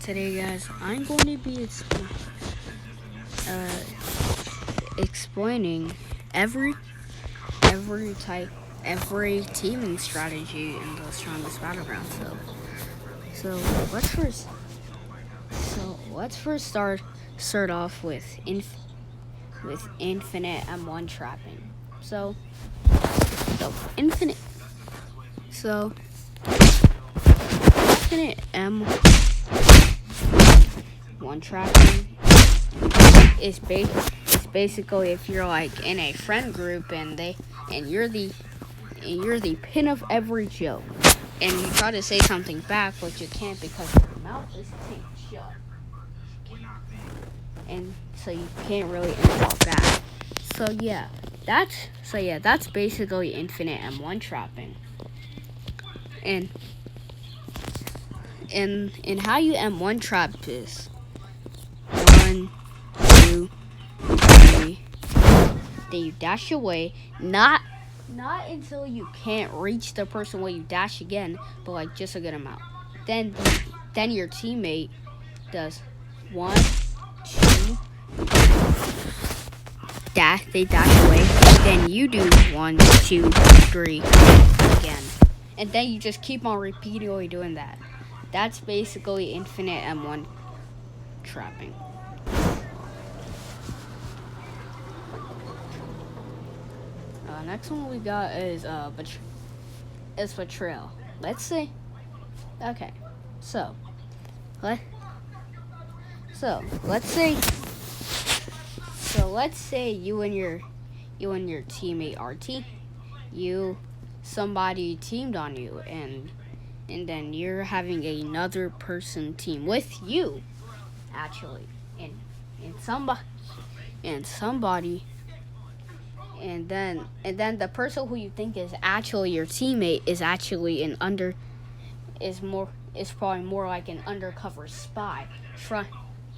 Today, guys, I'm going to be explaining every teaming strategy in the strongest battlegrounds. So let's first start off with infinite M1 trapping. So infinite M1 trapping is basically if you're like in a friend group and you're the pin of every joke, and you try to say something back, but you can't because your mouth is taped shut, and so you can't really insult back. That's basically infinite M1 trapping. And how you M1 trap is 1, 2, 3. Then you dash away, not until you can't reach the person where you dash again, but like just a good amount. Then your teammate does 1, 2, they dash away. Then you do 1, 2, 3 again, and then you just keep on repeatedly doing that. That's basically infinite M1 trapping. Next one we got is betrayal. Let's say, okay, so let's say you and your teammate RT, somebody teamed on you, and then you're having another person team with you, actually, and somebody. And then the person who you think is actually your teammate is actually is probably more like an undercover spy,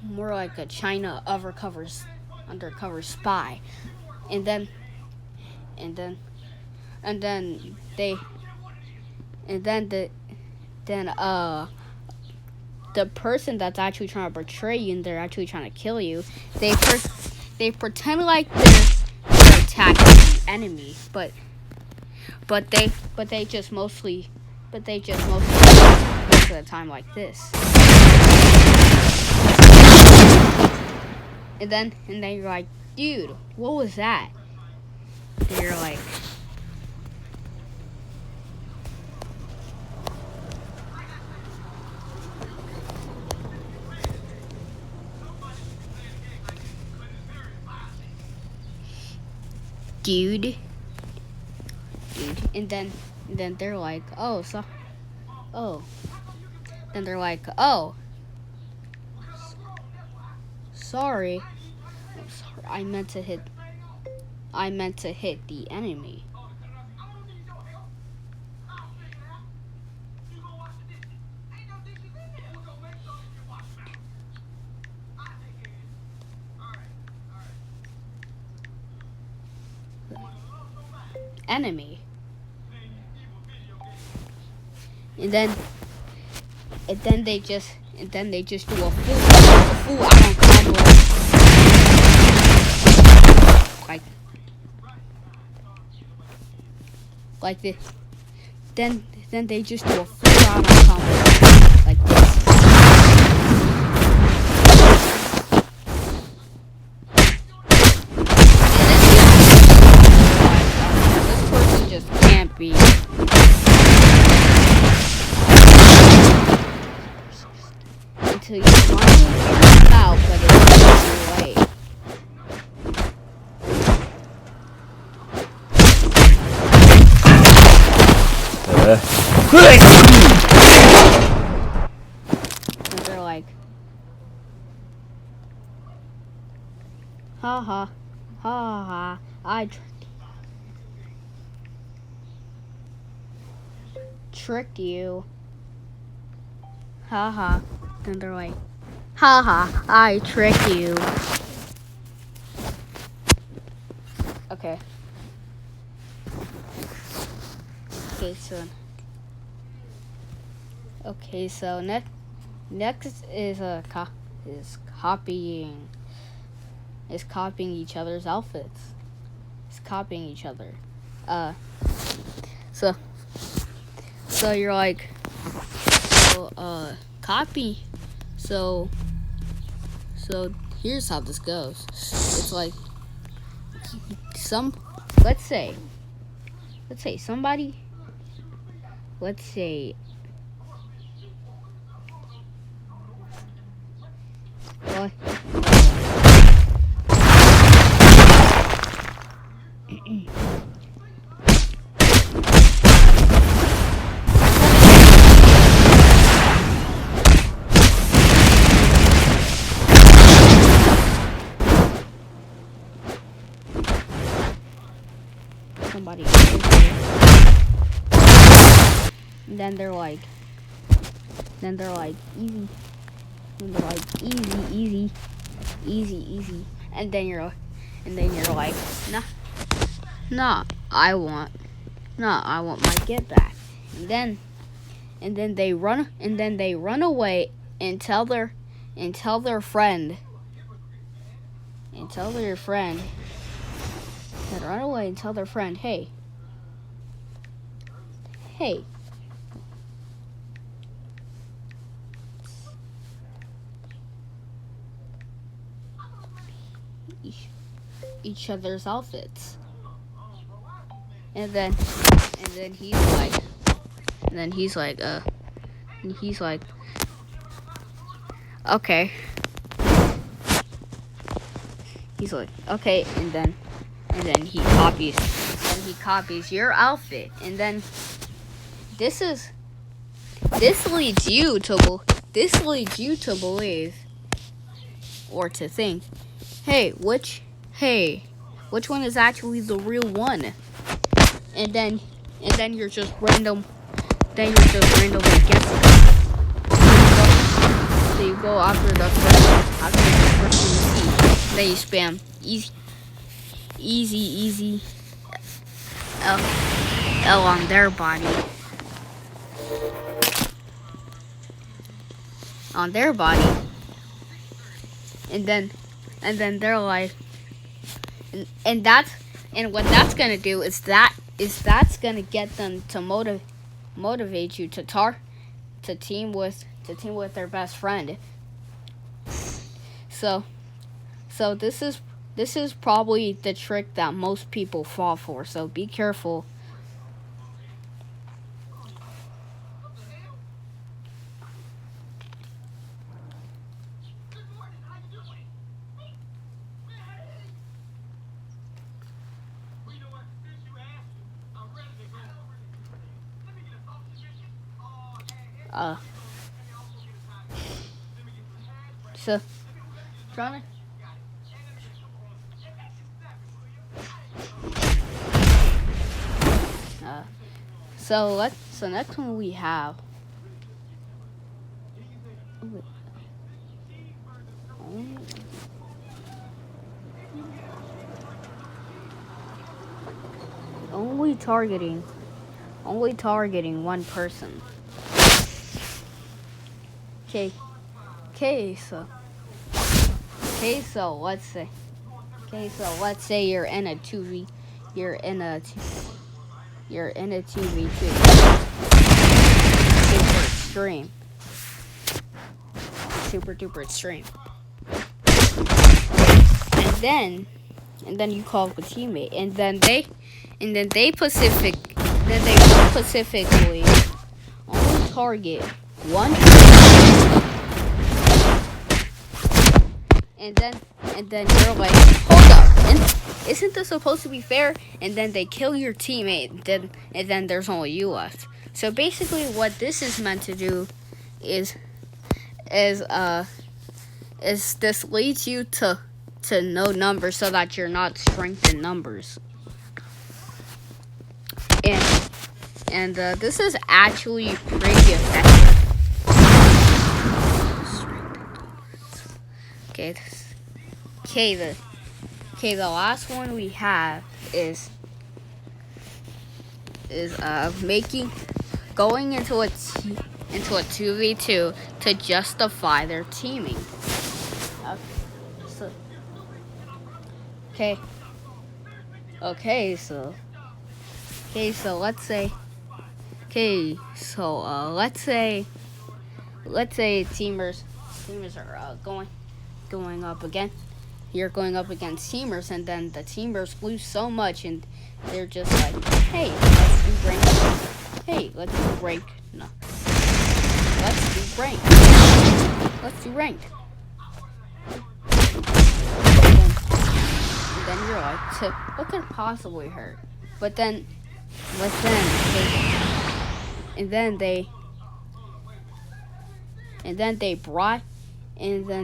more like a China undercover spy, and then the person that's actually trying to betray you and they're actually trying to kill you, they pretend like they're attacking the enemy, but they just mostly most of the time like this. And then you're like, dude, what was that? And you're like, dude, and then they're like, then they're like, sorry, I meant to hit the enemy. And then they just do a full out combo, like this. Then they just do a full out combo like this. This person just can't be. Until you finally figure it out, but it's too late. And they're like, ha ha, I tricked you. Ha ha. Then they're like, ha ha, I tricked you. Okay. Okay, so Next is copying each other's outfits. It's copying each other. So you're like, copy. So here's how this goes. It's like let's say somebody, let's say, well, somebody, and then they're like easy, and they're like easy, and then you're like, nah, I want my get back, and then they run away and tell their friend, hey, each other's outfits, and then he's like, okay. He's like, okay, and then he copies your outfit, and then this leads you to believe or to think, hey, which one is actually the real one? And then you're just randomly guessing. So you go after the first one you see. Then you spam easy L on their body. And then they're like, and what that's gonna do is that's gonna get them to motivate you to team with their best friend. So this is probably the trick that most people fall for. So be careful. So trying to. So next one we have. Only targeting one person. Okay, so let's say you're in a 2v2. Super duper extreme. And then you call up a teammate, and then they specifically only target one person. And then you're like, hold up, and isn't this supposed to be fair? And then they kill your teammate, and then there's only you left. So basically what this is meant to do is this leads you to know numbers so that you're not strength in numbers. And this is actually pretty effective. The last one we have is going into a into a 2v2 to justify their teaming. Okay. So let's say. Let's say teamers are going up again. You're going up against teamers, and then the teamers lose so much, and they're just like, hey, let's do rank. Hey, let's do rank. No. Let's do rank. Let's do ranked. And then you're like, what could possibly hurt? But then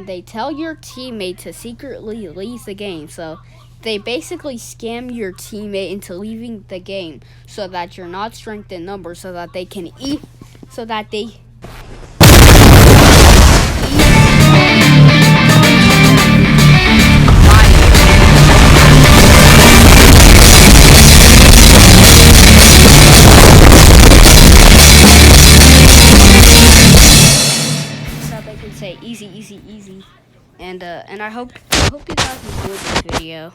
they tell your teammate to secretly leave the game. So they basically scam your teammate into leaving the game so that you're not strength in numbers, so that they can eat, so that they say easy, and I hope you guys enjoyed this video.